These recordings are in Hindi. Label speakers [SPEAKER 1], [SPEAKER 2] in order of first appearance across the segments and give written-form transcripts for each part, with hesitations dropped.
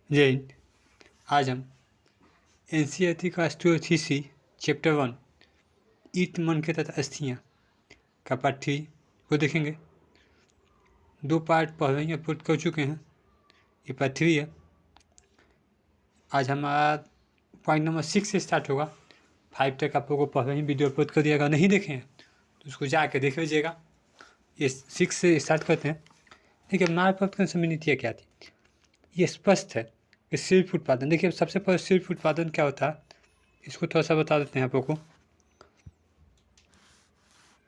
[SPEAKER 1] जय हिंद। आज हम एनसीईआरटी का एस्ट्रोथीसी चैप्टर 1 ईट मन के तथा अस्थियाँ का पार्ट 3 को देखेंगे। 2 पार्ट पहले ही अपलोड कर चुके हैं, ये पार्ट 3 है। आज हमारा पॉइंट नंबर 6 से स्टार्ट होगा। 5 तक आप लोगों को पहले ही वीडियो अपलोड कर दिया। अगर नहीं देखे हैं तो उसको जाके देख लीजिएगा। ये 6 से स्टार्ट करते हैं। देखिए, मार्ग प्राप्त करने समय नीतियाँ क्या थी, ये स्पष्ट है कि सिर्फ उत्पादन। देखिए, सबसे पहले सिर्फ उत्पादन क्या होता है, इसको थोड़ा सा बता देते हैं आप लोगों को।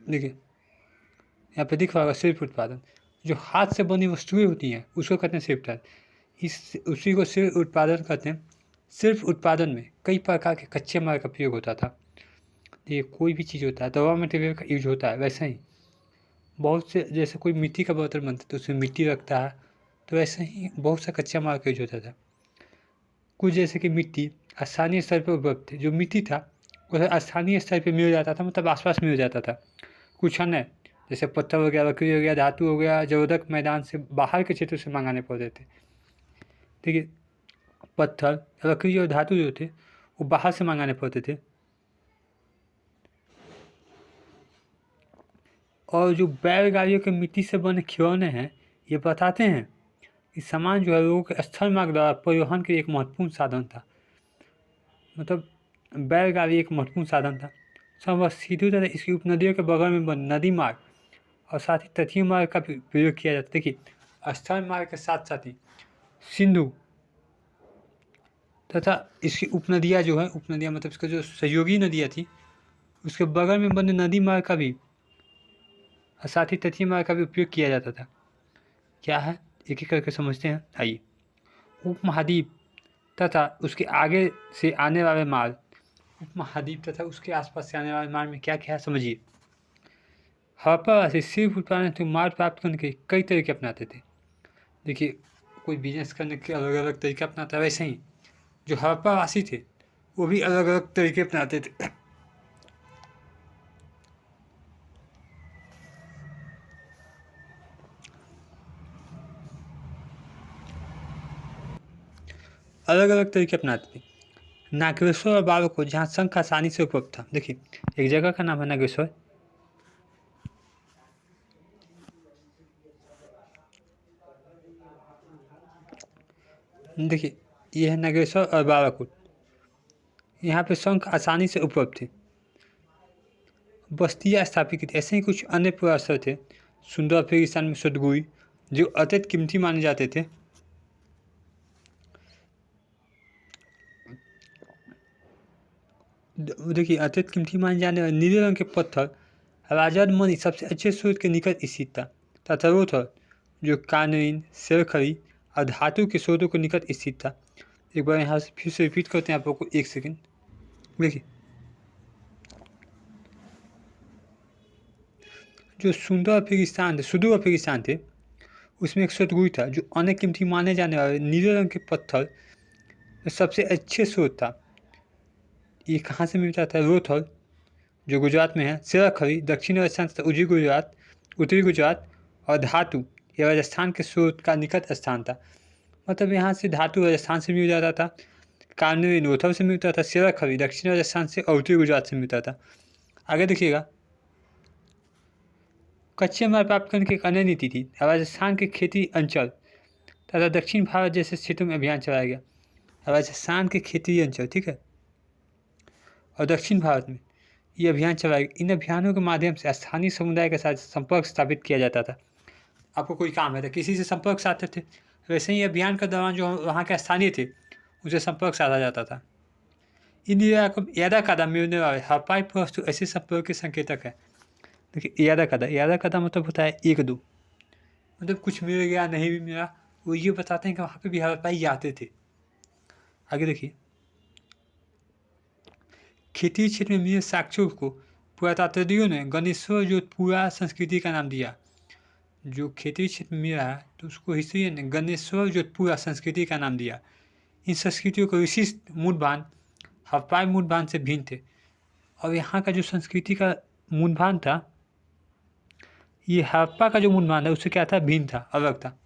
[SPEAKER 1] देखिए, यहाँ पे दिख रहा होगा सिर्फ उत्पादन। जो हाथ से बनी वस्तुएं होती हैं उसको कहते हैं सिर्फ उत्पादन। उसी को सिर्फ उत्पादन कहते हैं। सिर्फ उत्पादन में कई प्रकार के कच्चे माल का प्रयोग होता था। ये कोई भी चीज़ होता है, दवा मटेरियल का यूज होता है। वैसे ही बहुत से, जैसे कोई मिट्टी का बर्तन बनता है तो उसमें मिट्टी रखता है, तो वैसे ही बहुत सा कच्चा माल का यूज होता था। कुछ जैसे कि मिट्टी स्थानीय स्तर पर उपलब्ध थे। जो मिट्टी था वह स्थानीय स्तर पर मिल जाता था, मतलब आसपास मिल जाता था। कुछ अन्य जैसे पत्थर हो गया, लकड़ी हो गया, धातु हो गया, जरूरत मैदान से बाहर के क्षेत्रों से मंगाने पड़ते थे। देखिए, पत्थर, लकड़ी और धातु जो थे वो बाहर से मंगाने पड़ते थे। और जो बैलगाड़ियों के मिट्टी से बने खिलौने हैं, ये बताते हैं कि सामान जो है लोगों के स्थल मार्ग द्वारा परिवहन के एक महत्वपूर्ण साधन था। मतलब बैलगाड़ी एक महत्वपूर्ण साधन था। संभव सीधी तरह इसकी उपनदियों के बगल में बने नदी मार्ग और साथ ही तटीय मार्ग का भी प्रयोग किया जाता है। देखिए, स्थल मार्ग के साथ साथ ही सिंधु तथा इसकी उपनदियाँ जो है, उपनदियाँ मतलब इसका जो सहयोगी नदियाँ थी उसके बगल में बने नदी मार्ग का भी और साथ ही तटीय मार्ग का भी उपयोग किया जाता था। क्या है, एक एक करके समझते हैं। आइए, उपमहाद्वीप तथा उसके आगे से आने वाले मार्ग, उपमहाद्वीप तथा उसके आसपास से आने वाले मार्ग में क्या क्या है समझिए। हड़प्पावासी सिर्फ उत्पादन से मार्ग प्राप्त करने के कई तरीके अपनाते थे। देखिए, कोई बिजनेस करने के अलग अलग तरीके अपनाता है, वैसे ही जो हड़प्पावासी थे वो भी अलग अलग तरीके अपनाते थे। अलग अलग तरीके अपनाते थे। नागेश्वर और बालकोट, जहाँ शंख आसानी से उपलब्ध था। देखिए, एक जगह का नाम है नागेश्वर। देखिए, ये है नागेश्वर और बालाकोट। यहाँ पे शंख आसानी से उपलब्ध थे। बस्तियाँ स्थापित की थी। ऐसे ही कुछ अन्य पुरास्थल थे। सुंदर अफगानिस्तान में सदगुई, जो अत्यंत कीमती माने जाते थे। देखिए, अत्यंत कीमती माने जाने वाले नीले रंग के पत्थर राजद मणि सबसे अच्छे स्रोत के निकट स्थित था तथा रोथर जो कानून सेरखरी और धातु के स्रोतों के निकट स्थित था। एक बार यहाँ से फिर से रिपीट करते हैं आप लोग को, एक सेकेंड। देखिए, जो सुदूर अफगानिस्तान थे उसमें एक सतगुई था जो अनेक कीमती माने जाने वाले नीले रंग के पत्थर सबसे अच्छे स्रोत था। ये कहाँ से मिलता था? रोथल जो गुजरात में है, सेराखरी दक्षिणी राजस्थान तथा उत्तरी गुजरात और धातु ये राजस्थान के स्रोत का निकट स्थान था। मतलब यहाँ से धातु राजस्थान से मिल जाता था, कानूनी रोथल से मिलता था, सेराखरी दक्षिणी राजस्थान से और उत्तरी गुजरात से मिलता था। आगे देखिएगा, कच्चे माल प्राप्त करने की एक अन्य नीति थी। राजस्थान के खेती अंचल तथा दक्षिण भारत जैसे क्षेत्रों में अभियान चलाया गया। राजस्थान के खेती अंचल, ठीक है, और दक्षिण भारत में ये अभियान चलाए। इन अभियानों के माध्यम से स्थानीय समुदाय के साथ संपर्क स्थापित किया जाता था। आपको कोई काम है तो किसी से संपर्क साधते थे, वैसे ही अभियान के दौरान जो वहाँ के स्थानीय थे उसे संपर्क साधा जाता था। इन इलाकों में यादा कादा मिलने वाले हड़प्पाई वस्तु ऐसे संपर्क के संकेतक है। देखिए, यादा कादा मतलब होता है एक दो, मतलब कुछ मिल गया नहीं भी मिला, वो ये बताते हैं कि वहाँ पे भी हड़प्पाई आते थे। आगे देखिए, खेती क्षेत्र में मिले साक्ष्यों को पुरातात्विकों ने गणेश्वर जोधपुरा संस्कृति का नाम दिया। जो खेती क्षेत्र में मिला है तो उसको हिस्ट्री ने गणेश्वर जोधपुरा संस्कृति का नाम दिया। इन संस्कृतियों के विशिष्ट मूलभान हड़प्पाई मूलभान से भिन्न थे। और यहाँ का जो संस्कृति का मूलभान था, ये हड़प्पा का जो मूलभान है उससे क्या था, भिन्न था, अलग था।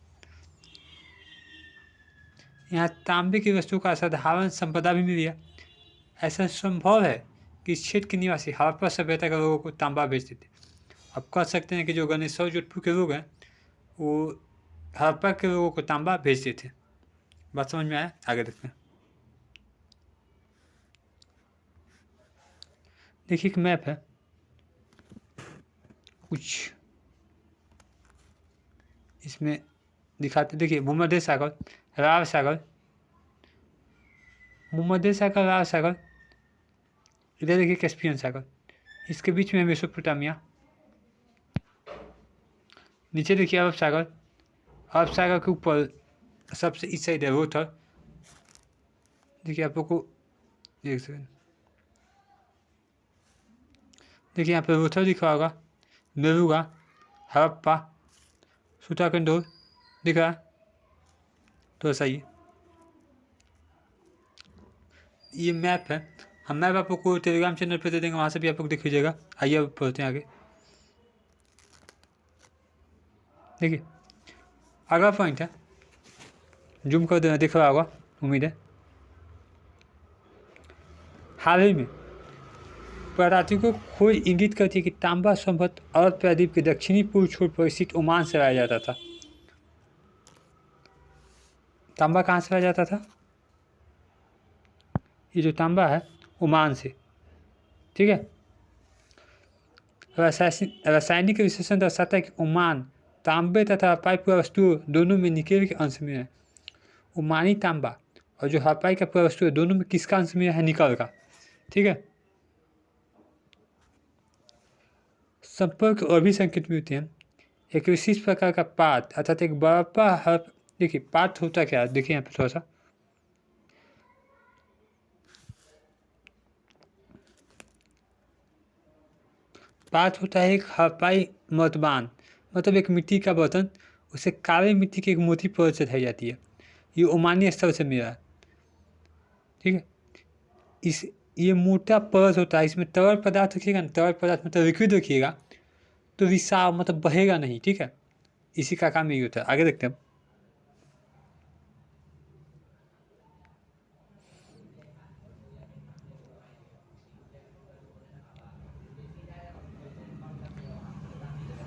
[SPEAKER 1] यहाँ तांबे की वस्तु का असाधारण संपदा भी मिली है। ऐसा संभव है कि इस क्षेत्र के निवासी हड़प्पा सभ्यता के लोगों को तांबा बेचते थे। आप कह सकते हैं कि जो गणेशव जोधपुर के लोग हैं वो हड़प्पा के लोगों को तांबा बेचते थे। बात समझ में आया? आगे देखते हैं। देखिए एक मैप है, कुछ इसमें दिखाते। देखिए भूमध्य सागर, राव सागर, भूमध्य सागर, राव सागर, इधर देखिए कैस्पियन सागर, इसके बीच में मेसोपोटामिया, नीचे देखिए अरब सागर, अरब सागर के ऊपर सबसे इस साइड है रोथर। देखिए आप लोग को एक सेकेंड, देखिए यहाँ पे रोथर दिख रहा होगा, मेरुगा, हड़प्पा, सूटाकंडोर दिख रहा है। तो ऐसा ये मैप है। हम मैप आप लोग को टेलीग्राम चैनल पे दे देंगे, वहाँ से भी आप लोग देख लीजिएगा। आइए अब पढ़ते हैं आगे। देखिए अगला पॉइंट है, जूम कर देना, दिख रहा होगा उम्मीद है। हाल ही में प्रातात्विकों को खोज इंगित करती है कि तांबा संभवतः अरब प्रायद्वीप के दक्षिणी पूर्व छोर पर स्थित ओमान से लाया जाता था। तांबा कहाँ से लाया जाता था? ये जो तांबा है ओमान से, ठीक है। रासायनिक विश्लेषण दर्शाता है कि ओमान तांबे तथा हड़प्पाई पुरावस्तु दोनों में निकेल के अंश में है। ओमानी तांबा और जो हड़प्पाई का पुरावस्तु है दोनों में किसका अंश में है? निकल का, ठीक है। संपर्क और भी संकेत मिलते हैं। एक विशिष्ट प्रकार का पात अर्थात एक बड़ा हड़प, देखिए पात होता क्या है, देखिए यहाँ पे थोड़ा सा, पात होता है एक हड़प्पाई मर्तबान, मतलब एक मिट्टी का बर्तन, उसे काले मिट्टी की एक मोटी परत चढ़ाई जाती है। ये ओमानी स्थल से मिला है, ठीक है। इस ये मोटा परत होता है, इसमें तरल पदार्थ रखिएगा ना, तरल पदार्थ मतलब लिक्विड रखिएगा तो रिसाव मतलब बहेगा नहीं, ठीक है। इसी का काम यही होता है। आगे देखते हैं।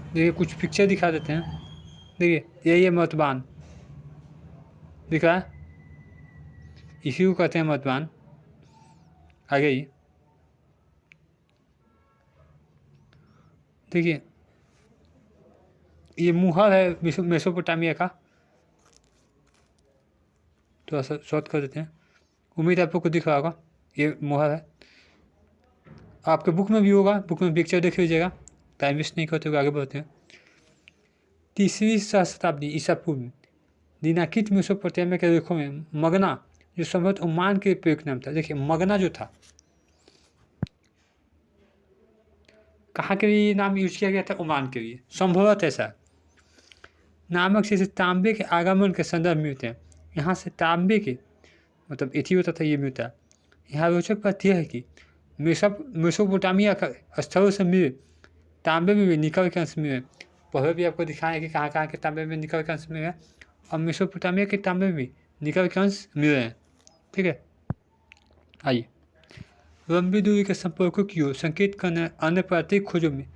[SPEAKER 1] देखिए कुछ पिक्चर दिखा देते हैं। देखिए यही है मर्तबान, दिख रहा है, इसी को कहते हैं मर्तबान। आगे ही देखिए ये मुहर है मेसोपोटामिया का, थोड़ा सा शॉर्ट कर देते हैं, उम्मीद आपको दिख रहा होगा। ये मुहर है, आपके बुक में भी होगा, बुक में पिक्चर देख लीजिएगा। टाइम वेस्ट नहीं करते हुए आगे बढ़ते हैं। 3वीं शताब्दी ईसा पूर्व में दिनाकित मेसोपोटामिया के लेखों में मगना, जो संभवतः ओमान के प्रयुक्त नाम था। देखिए मगना जो था, कहाँ के लिए नाम यूज किया गया था? ओमान के लिए, संभवतः ऐसा नामक से तांबे के आगमन के संदर्भ में होते हैं। यहाँ से तांबे के मतलब एथी होता था, ये मिलता है। यहाँ रोचक बात यह है कि मेसोपोटामिया का स्थलों से मिले तांबे में भी निकल के अंश मिले। पहले भी आपको दिखाएं कि कहाँ कहाँ के तांबे में निकल के अंश मिले हैं, और मेसोपोटामिया के तांबे में भी निकल के अंश मिले हैं, ठीक है। आइए, लंबी दूरी के संपर्कों की ओर संकेत करने अन्य प्राकृतिक खोजों में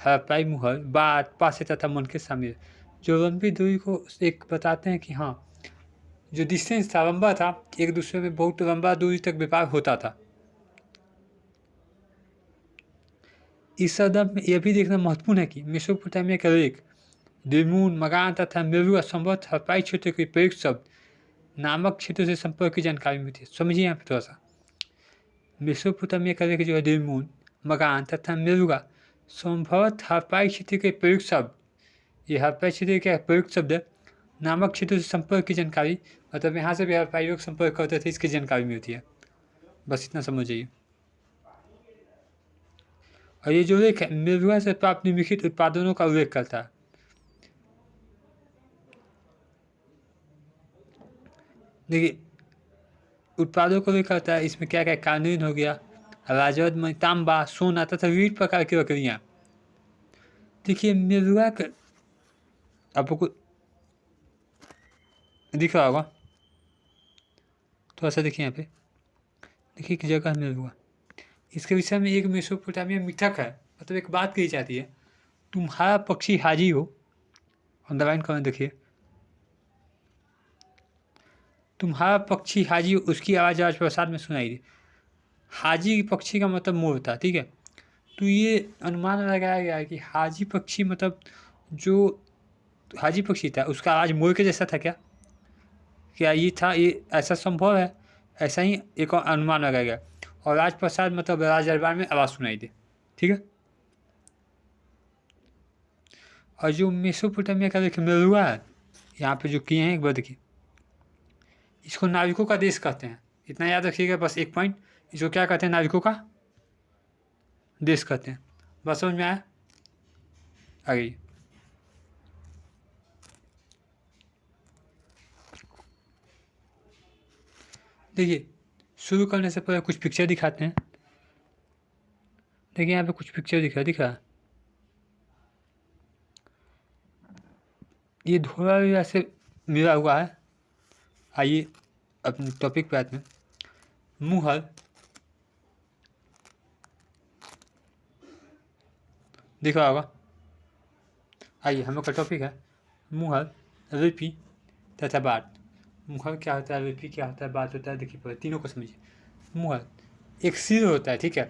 [SPEAKER 1] हड़प्पाई मुहर, बात, पासे तथा मन के शामिल, जो लंबी दूरी को एक बताते हैं कि हाँ जो डिस्टेंस था, लंबा था, एक दूसरे में बहुत लंबा दूरी तक व्यापार होता था। इस संदर्भ में यह भी देखना महत्वपूर्ण है कि मेसोपोटामिया का लेख दिलमून, मगान तथा मेरुआ संभवतः हड़प्पाई क्षेत्र के प्रयुक्त शब्द नामक क्षेत्र से संपर्क की जानकारी मिलती है। समझिए यहाँ पे थोड़ा सा, मेसोपोटामिया का लेख जो है दिलमून, मगान तथा मेरुआ संभवतः हड़प्पाई क्षेत्र के प्रयुक्त शब्द, ये हड़प्पाई क्षेत्र के प्रयुक्त शब्द है, नामक क्षेत्र से संपर्क की जानकारी, मतलब यहाँ से भी हड़प्पाई लोग संपर्क करते थे, इसकी जानकारी मिलती है। बस इतना समझिए। और ये जो लेख है मेरुआ से प्राप्त निम्नलिखित उत्पादनों का उल्लेख करता है। देखिए उत्पादों को भी करता है, इसमें क्या क्या कानून हो गया, राजवद में तांबा, सोना तथा विविध प्रकार की लकड़ियाँ। देखिए मेरुआ का आपको दिख रहा होगा, थोड़ा सा देखिए यहाँ पे, देखिए एक जगह में हुआ। इसके विषय में एक मेसोपोटामिया मिथक है, मतलब एक बात कही जाती है, तुम्हारा पक्षी हाजी हो, अंडरलाइन करें देखिए, तुम्हारा पक्षी हाजी हो, उसकी आवाज़ आज प्रसाद में सुनाई दी। हाजी पक्षी का मतलब मोर था, ठीक है। तो ये अनुमान लगाया गया है कि हाजी पक्षी मतलब जो हाजी पक्षी था उसका आवाज़ मोर के जैसा था क्या? क्या ये था, ये ऐसा संभव है? ऐसा ही एक और अनुमान लगाया गया। और राजप्रसाद मतलब राज दरबार में आवाज़ सुनाई दे, ठीक है। और जो मेसोपोटामिया का देखिए मेरुआ है, यहाँ पे जो किए हैं एक बार देखिए, इसको नाविकों का देश कहते हैं, इतना याद रखिएगा बस एक पॉइंट। इसको क्या कहते हैं? नाविकों का देश कहते हैं। बस समझ में आया? आगे देखिए, शुरू करने से पहले कुछ पिक्चर दिखाते हैं। देखिए यहाँ पे कुछ पिक्चर दिखा ये धोला भी ऐसे मिला हुआ है। आइए अपने टॉपिक पे आते हैं। मुहर दिख रहा होगा। आइए, हम लोग का टॉपिक है मुहर, लिपि तथा बात। मुहर क्या होता है, लिपि क्या होता है, बात होता है, देखिए पहले तीनों को समझिए। मुहर एक सिर होता है, ठीक है।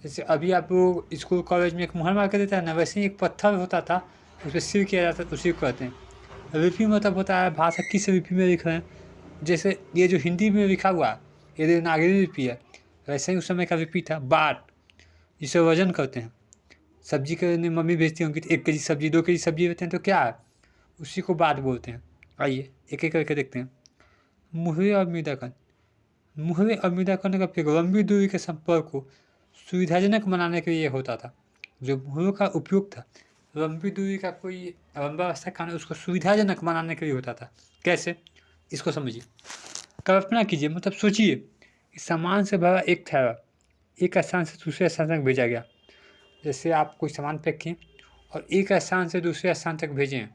[SPEAKER 1] जैसे अभी आप लोग स्कूल कॉलेज में एक मुहर मार के देता है ना, वैसे ही एक पत्थर होता था, उस पर सिर किया जाता है, उसी को कहते हैं। लिपि मतलब होता है भाषा किस लिपि में लिख रहे हैं। जैसे ये जो हिंदी में लिखा हुआ है, ये देवनागरी लिपि है, वैसे ही उस समय का लिपि था बाट, जिसे वजन करते हैं। सब्जी के मम्मी भेजती होंगी तो 1 केजी सब्जी, 2 केजी सब्जी देते हैं तो क्या है, उसी को बाट बोलते हैं। आइए एक एक करके देखते हैं। मुहरे और मृदाकन। मुहरे और मृदाकन का प्रयोग लंबी दूरी के संपर्क को सुविधाजनक बनाने के लिए होता था। जो मुहरों का उपयोग था, लंबी दूरी का कोई लंबा रास्ता खाना, उसको सुविधाजनक बनाने के लिए होता था। कैसे, इसको समझिए। कल्पना कीजिए, मतलब सोचिए कि सामान से भरा एक थैला एक स्थान से दूसरे स्थान तक भेजा गया। जैसे आप कोई सामान पैक किए और एक स्थान से दूसरे स्थान तक भेजें,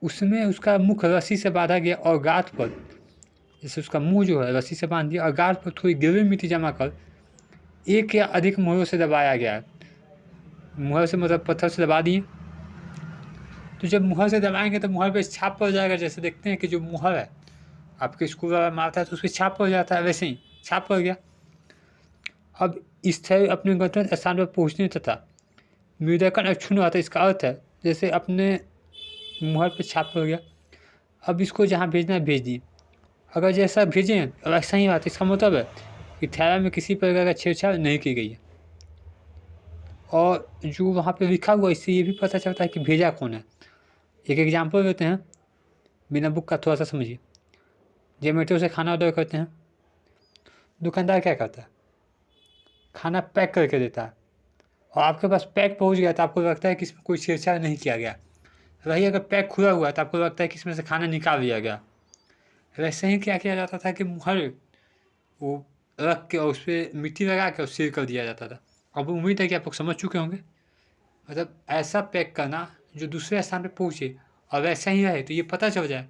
[SPEAKER 1] उसमें उसका मुख रस्सी से बांधा गया और गांठ पर, जैसे उसका मुंह जो है रस्सी से बांध दिया और गांठ पर थोड़ी गिरवी मिट्टी जमा कर एक या अधिक मुहरों से दबाया गया है। मुहर से मतलब पत्थर से दबा दिए, तो जब मुहर से दबाएंगे तो मुहर पे छाप पड़ जाएगा। जैसे देखते हैं कि जो मुहर है आपके स्कूल वाला मारता है तो उस पर छाप पड़ जाता है, वैसे ही छाप पड़ गया। अब स्थल अपने गंतव्य स्थान पर पहुँचने तथा मृदाकन अक्षुण्ण आता है, इसका अर्थ है जैसे अपने मुहर पे छाप पड़ गया, अब इसको जहाँ भेजना है भेज दिए। अगर जैसा भेजें वैसा ही बात, इसका मतलब है कि थैला में किसी प्रकार का छेड़छाड़ नहीं की गई है। और जो वहाँ पे लिखा हुआ, इससे ये भी पता चलता है कि भेजा कौन है। एक एग्जाम्पल देते हैं बिना बुक का, थोड़ा सा समझिए। जोमेटो से खाना ऑर्डर करते हैं, दुकानदार क्या करता है, खाना पैक करके देता है और आपके पास पैक पहुँच गया तो आपको लगता है कि इसमें कोई छेड़छाड़ नहीं किया गया। वही अगर पैक खुला हुआ है तो आपको लगता है कि इसमें से खाना निकाल दिया गया। वैसे ही क्या किया जाता था कि मुहर वो रख के और उस पर मिट्टी लगा के और सील कर दिया जाता था। अब उम्मीद है कि आप लोग समझ चुके होंगे। मतलब ऐसा पैक करना जो दूसरे स्थान पे पहुँचे और वैसा ही रहे, तो ये पता चल जाए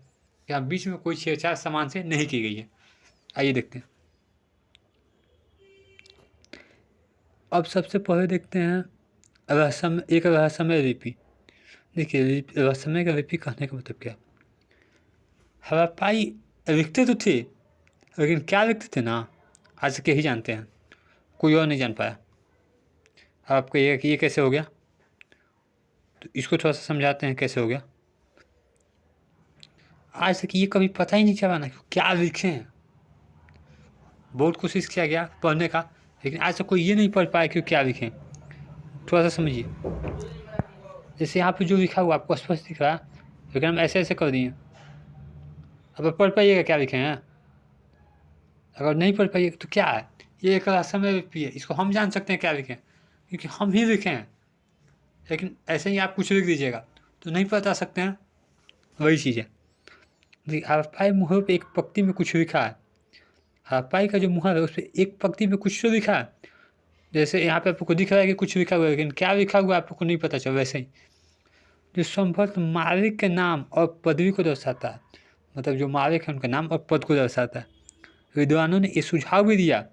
[SPEAKER 1] कि हाँ बीच में कोई छेड़छाड़ सामान से नहीं की गई है। आइए देखते हैं। अब सबसे पहले देखते हैं रहस्यमय लिपि। देखिए रहस्यमय का लिपि कहने का मतलब क्या, हड़प्पाई लिखते तो थे लेकिन क्या लिखते थे ना, आज के ही जानते हैं, कोई और नहीं जान पाया। अब आपको ये कैसे हो गया, तो इसको थोड़ा सा समझाते हैं कैसे हो गया। आज तक ये कभी पता ही नहीं चला ना क्या लिखे हैं। बहुत कोशिश किया गया पढ़ने का, लेकिन आज तक कोई ये नहीं पढ़ पाया कि क्या लिखें। थोड़ा सा समझिए। जैसे यहाँ पे जो लिखा हुआ आपको स्पष्ट दिख रहा है, लेकिन हम ऐसे ऐसे कर दिए। अब आप पढ़ पाइएगा क्या लिखे हैं। अगर नहीं पढ़ पाइएगा तो क्या है, ये एक रहस्यमय लिपि है, इसको हम जान सकते हैं क्या लिखें, क्योंकि हम ही लिखे हैं। लेकिन ऐसे ही आप कुछ लिख दीजिएगा तो नहीं बता सकते हैं। वही चीज़ है। देखिए हड़प्पाई मुहर पे एक पंक्ति में कुछ लिखा है। हड़प्पाई का जो मुहर है उस पर एक पंक्ति में कुछ तो लिखा है। जैसे यहाँ पे आपको दिख रहा है कि कुछ लिखा हुआ है, लेकिन क्या लिखा हुआ है आपको नहीं पता चला। वैसे ही जो संभवतः मालिक के नाम और पदवी को दर्शाता है, मतलब जो मालिक है उनका नाम और पद को दर्शाता है। विद्वानों ने ये सुझाव भी दिया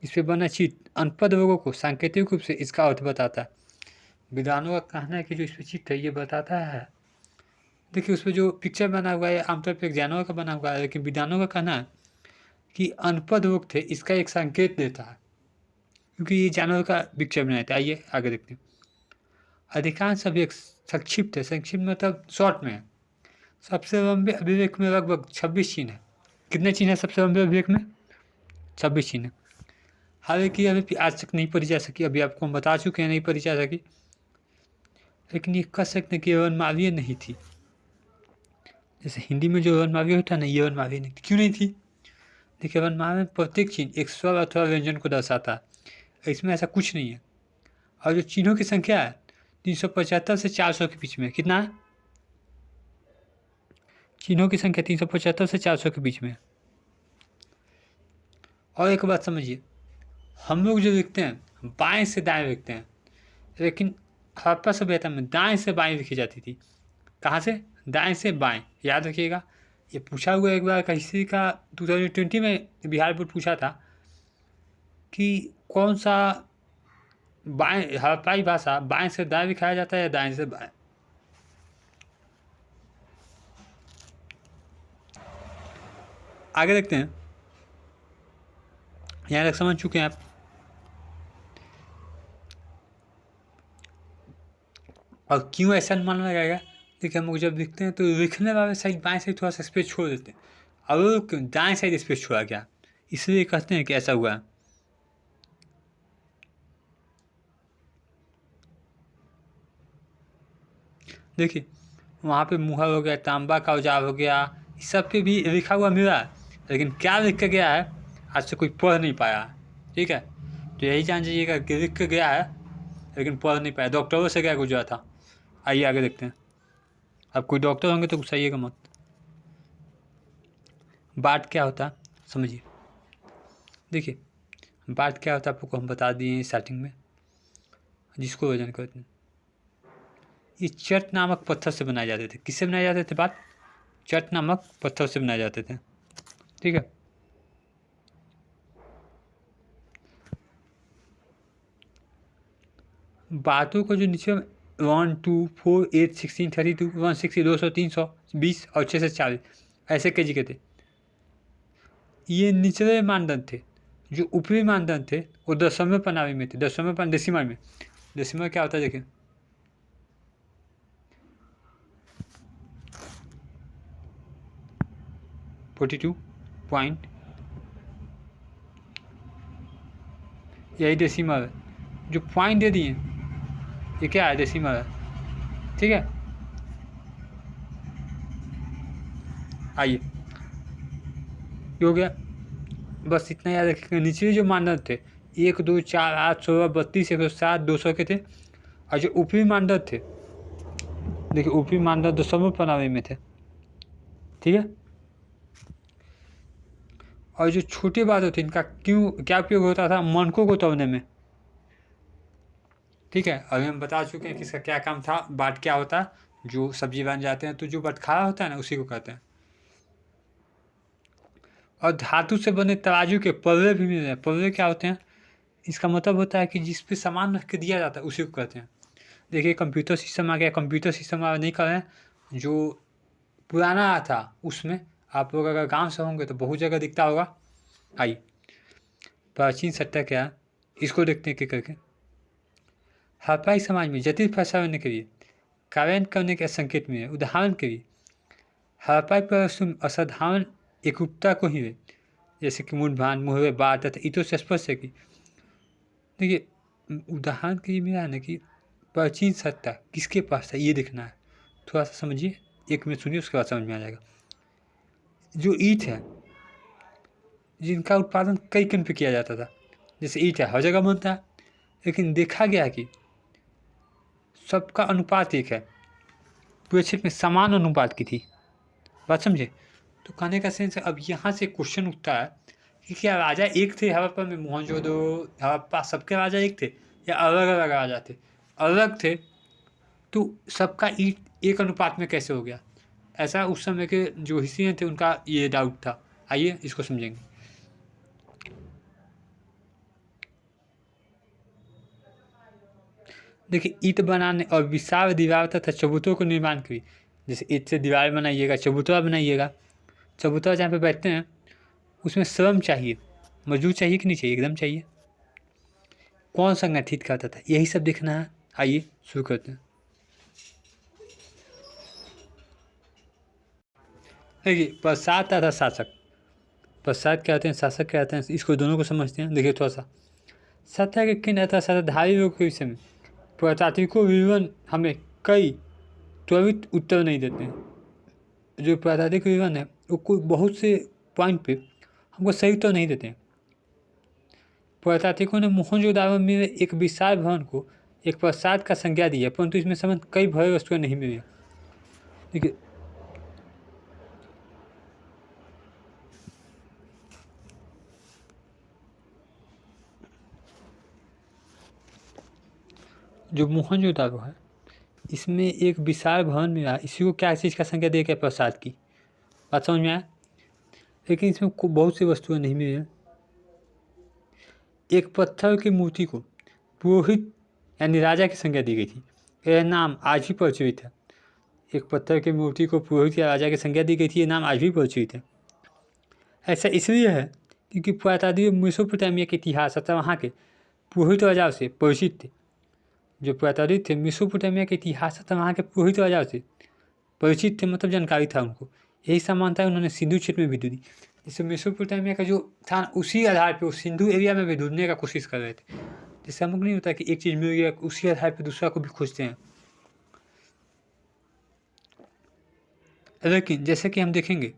[SPEAKER 1] इस पर वर्णचित अनपढ़ लोगों को सांकेतिक रूप से इसका अर्थ बताता है। विद्वानों का कहना है कि जो इस पर चित्र है ये बताता है, देखिए उस पर जो पिक्चर बना हुआ है आमतौर पर एक जानवर का बना हुआ है, लेकिन विद्वानों का कहना है कि अनपढ़ लोग थे इसका एक संकेत देता है, क्योंकि ये जानवर का पिक्चर बनाया था। आइए आगे देखते हैं। अधिकांश अभिलेख संक्षिप्त है, संक्षिप्त मतलब शॉर्ट में है। सबसे लंबे अभिलेख में लगभग 26 चिन्ह है। कितने चिन्ह है सबसे लंबे अभिलेख में? 26 चिन्ह। हालांकि अभी आज तक नहीं पढ़ी जा सकी, अभी आपको हम बता चुके हैं नहीं पढ़ी जा सकी, लेकिन ये कह सकते हैं कि वर्णमाला नहीं थी। जैसे हिंदी में जो वर्णमाला होता है ना, ये वर्णमाला नहीं थी। क्यों नहीं थी? देखिए वर्णमाला में प्रत्येक चिन्ह एक स्वर अथवा व्यंजन को दर्शाता है, इसमें ऐसा कुछ नहीं है। और जो चिन्हों की संख्या है 375 से 400 के बीच में। कितना है? चिन्हों की संख्या 375 से 400 के बीच में। और एक बात समझिए, हम लोग जो लिखते हैं बाएं से दाएं लिखते हैं, लेकिन हड़प्पा सभ्यता में दाएं से बाएं लिखी जाती थी। कहाँ से? दाएं से बाएं। याद रखिएगा, ये पूछा हुआ एक बार हिस्ट्री का 2020 में बिहार बोर्ड पूछा था कि कौन सा बाएं हड़प्पाई भाषा बाएं से दाएं लिखाया जाता है या दाएं से बाएं। आगे देखते हैं। यहाँ तक समझ चुके हैं आप। और क्यों ऐसा अनुमान लगाएगा? देखिए हम लोग जब लिखते हैं तो लिखने वाले साइड बाएं साइड थोड़ा सा स्पेस छोड़ देते हैं, और वो क्यों दाएं साइड स्पेस छोड़ा गया, इसलिए कहते हैं कि ऐसा हुआ। देखिए वहाँ पे मुहर हो गया, तांबा का औजार हो गया, इस सब पे भी लिखा हुआ मिला है, लेकिन क्या लिख के गया है आज से कोई पढ़ नहीं पाया। ठीक है, तो यही जान जाइएगा कि लिख के गया है लेकिन पढ़ नहीं पाया, डॉक्टरों से क्या गुजरा था। आइए आगे देखते हैं। अब कोई डॉक्टर होंगे तो गुस्साइएगा मत। बात क्या होता है समझिए। देखिए बात क्या होता है आपको हम बता दिए स्टार्टिंग में, जिसको वजन कहते हैं। ये चट नामक पत्थर से बनाए जाते थे। किससे बनाए जाते थे? बात चट नामक पत्थर से बनाए जाते थे। ठीक है, बातों को जो नीचे 1 2 4 8 16 32 160 200 320 और 6 से 40 ऐसे के जी के थे। ये निचले मानदंड थे। जो ऊपरी मानदंड थे वो दशमलव प्रणाली में थे। दशमलव डेसिमल में। डेसिमल क्या होता है देखिए, .42 यही डेसिमल है। जो पॉइंट दे दिए ये क्या है? डेसिमल है। ठीक है, आइए ये हो गया। बस इतना याद रखिएगा। निचले जो मानदंड थे 1 2 4 8 16 32 107 200 के थे, और जो ऊपरी मानदंड थे देखिए ऊपरी मानदंड दशमलव प्रणाली में थे। ठीक है, और जो छोटे बात होते इनका क्या उपयोग होता था? मनकों को तोड़ने में। ठीक है, अभी हम बता चुके हैं कि इसका क्या काम था। बाट क्या होता है? जो सब्जी बन जाते हैं तो जो बटखारा होता है ना उसी को कहते हैं। और धातु से बने तराजू के पल्ले भी मिल रहे हैं। पल्ले क्या होते हैं? इसका मतलब होता है कि जिस पे सामान रख के दिया जाता है उसी को कहते हैं। देखिए कंप्यूटर सिस्टम आ गया। कंप्यूटर सिस्टम आप नहीं कर रहे हैं, जो पुराना था उसमें आप लोग अगर गाँव से होंगे तो बहुत जगह दिखता होगा। आइए प्राचीन सत्ता क्या है इसको देखते हैं कि करके। हड़प्पाई समाज में जटिल भाषा बनने के लिए कार्यान्वयन करने के संकेत में है। उदाहरण के लिए हड़प्पाई पर असाधारण एकरूपता को ही है, जैसे कि मूंढभान मुहरे बात तथा ईटों से स्पष्ट है कि देखिए उदाहरण के लिए मिला है ना कि प्राचीन सत्ता किसके पास है ये देखना है। थोड़ा सा समझिए, 1 मिनट सुनिए उसके बाद समझ में आ जाएगा। जो ईंट है जिनका उत्पादन कई केंद्र पे किया जाता था, जैसे ईंट है हर जगह बनता है, लेकिन देखा गया कि सबका अनुपात एक है, पूरे क्षेत्र में समान अनुपात की थी। बात समझे? तो कहने का सेंस है, अब यहाँ से क्वेश्चन उठता है कि क्या राजा एक थे हड़प्पा में? मोहनजोदड़ो हड़प्पा सबके राजा एक थे या अलग अलग राजा थे? अलग थे तो सबका ईंट एक अनुपात में कैसे हो गया? ऐसा उस समय के जो हिस्ट्रियन थे उनका ये डाउट था। आइए इसको समझेंगे। देखिए, ईंट बनाने और विशाल दीवार तथा चबूतरों को निर्माण की। जैसे ईंट से दीवार बनाइएगा, चबूतरा बनाइएगा। चबूतरा जहाँ पे बैठते हैं उसमें श्रम चाहिए, मजदूर चाहिए कि नहीं चाहिए? एकदम चाहिए। कौन संगठित करता था, यही सब देखना है। आइए शुरू करते हैं। देखिए, प्रसाद तथा शासक। प्रसाद क्या होते हैं, शासक क्या होते हैं, इसको दोनों को समझते हैं। देखिए थोड़ा सा, सत्ता के केंद्र तथा सत्ताधारी लोग के विषय में पुरातात्विकों विवरण हमें कई त्वरित उत्तर नहीं देते हैं। जो पुरातात्विक विवरण है वो कोई बहुत से पॉइंट पे हमको सही उत्तर नहीं देते हैं। पुरातात्विकों ने मोहनजोदाड़ो में एक विशाल भवन को एक प्रसाद का संज्ञा दी है, परंतु इसमें संबंध कई भव्य वस्तुएं नहीं मिली। देखिए, जो मोहनजोदाड़ो है इसमें एक विशाल भवन मिला, इसी को क्या चीज़ का संज्ञा दिया गया? प्रसाद की। बात समझ में आया? लेकिन इसमें बहुत सी वस्तुएं नहीं मिली हैं। एक पत्थर की मूर्ति को पुरोहित यानी राजा की संज्ञा दी गई थी। यह नाम आज भी प्रचलित है। एक पत्थर की मूर्ति को पुरोहित या राजा की संज्ञा दी गई थी, ये नाम आज भी प्रचलित है। ऐसा इसलिए है क्योंकि पुरातात्विक मेसोपोटामिया के इतिहास तथा वहाँ के पुरोहित राजाओं से परिचित थे। जो पुरातात्विक थे मेसोपोटामिया के इतिहास तथा वहाँ के पुरोहित राजाओं से परिचित थे, मतलब जानकारी था उनको। यही समानता उन्होंने सिंधु क्षेत्र में भी दी। जैसे मेसोपोटामिया का जो था उसी आधार पर वो सिंधु एरिया में भी ढूंढने का कोशिश कर रहे थे। जैसे हमको नहीं होता कि एक चीज़ मिल गया उसी आधार पर दूसरा को भी खोजते हैं। लेकिन जैसे कि हम देखेंगे,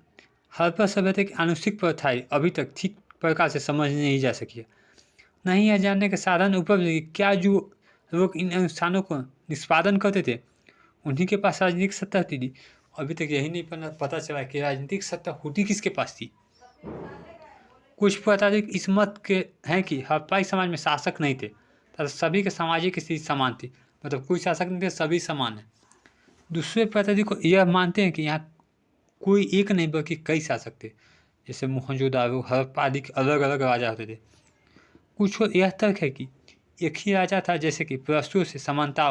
[SPEAKER 1] हड़प्पा सभ्यता की आनुषिक प्रथाएं अभी तक ठीक प्रकार से समझ नहीं जा सकी है। नहीं यह जानने के साधन उपलब्ध है कि क्या जो लोग इन अनुष्ठानों को निष्पादन करते थे उन्हीं के पास राजनीतिक सत्ता होती थी। अभी तक यही नहीं पता चला कि राजनीतिक सत्ता होती किसके पास थी। कुछ पुरातात्विक इस मत के हैं कि हड़प्पाई समाज में शासक नहीं थे तथा सभी के सामाजिक स्थिति समान थी, मतलब कोई शासक नहीं थे, सभी समान है। दूसरे पुरातात्विक को यह मानते हैं कि यहाँ कोई एक नहीं बल्कि कई शासक थे। जैसे मोहनजोदाड़ो, हड़प्पा आदि के अलग अलग राजा होते थे। कुछ को यह तर्क है कि एक ही राजा था, जैसे कि पुरस्तों से समानता।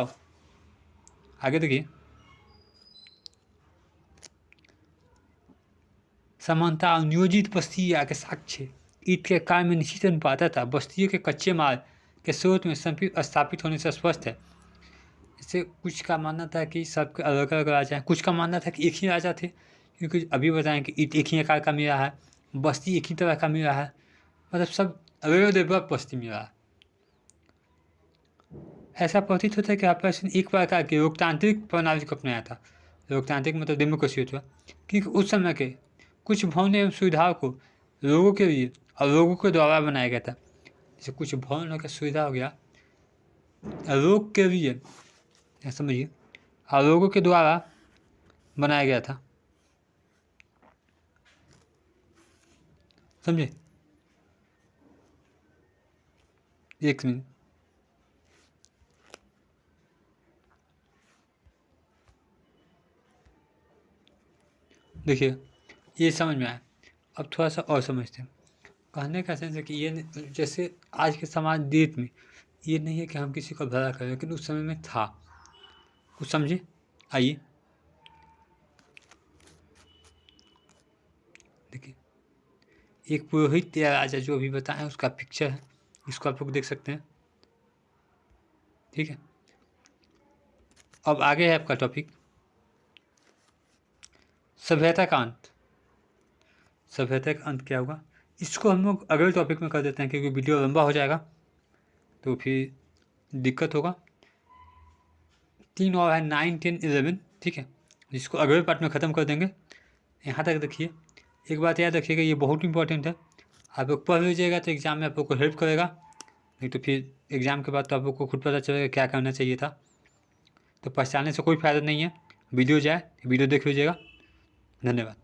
[SPEAKER 1] आगे देखिए, समानता नियोजित बस्ती आगे साक्ष्य ईद के कार्य में निश्चित अनुपात था। बस्तियों के कच्चे माल के स्रोत में स्थापित होने से स्पष्ट है। इससे कुछ का मानना था कि सबके अलग अलग राजा हैं, कुछ का मानना था कि एक ही राजा थे, क्योंकि अभी बताएं कि ईट एक ही आकार का मिला है, बस्ती एक ही तरह का मिला है, मतलब सब अलग अलग बस्ती मिला है। ऐसा प्रतीत होता है कि आपस ने एक प्रकार की लोकतांत्रिक प्रणाली को अपनाया था। लोकतांत्रिक मतलब डेमोक्रेसी होता है, क्योंकि उस समय के कुछ भवन एवं सुविधाओं को लोगों के लिए और लोगों के द्वारा बनाया गया था। जैसे कुछ भवन का सुविधा हो गया लोग के लिए, समझिए, और लोगों के द्वारा बनाया गया था। समझे? एक मिनट, देखिए ये समझ में आया। अब थोड़ा सा और समझते हैं। कहने का सेंस है कि ये जैसे आज के समाज देश में ये नहीं है कि हम किसी को भला करें, लेकिन उस समय में था। कुछ समझे? आइए देखिए, एक पुरोहित या राजा जो अभी बताएं उसका पिक्चर है, इसको आप लोग देख सकते हैं। ठीक है, अब आगे है आपका टॉपिक सभ्यता का अंत। सभ्यता का अंत क्या होगा, इसको हम लोग अगले टॉपिक में कर देते हैं, क्योंकि वीडियो लंबा हो जाएगा तो फिर दिक्कत होगा। 3 और है 9, 10, 11, ठीक है, जिसको अगले पार्ट में ख़त्म कर देंगे। यहाँ तक देखिए, एक बात याद रखिएगा, ये बहुत इंपॉर्टेंट है। आप लोग पढ़ लीजिएगा तो एग्ज़ाम में आप लोग को हेल्प करेगा, नहीं तो फिर एग्ज़ाम के बाद तो आप लोग को खुद पता चलेगा क्या करना चाहिए था। तो पहचानने से कोई फ़ायदा नहीं है। वीडियो जाए, वीडियो देख लीजिएगा। धन्यवाद।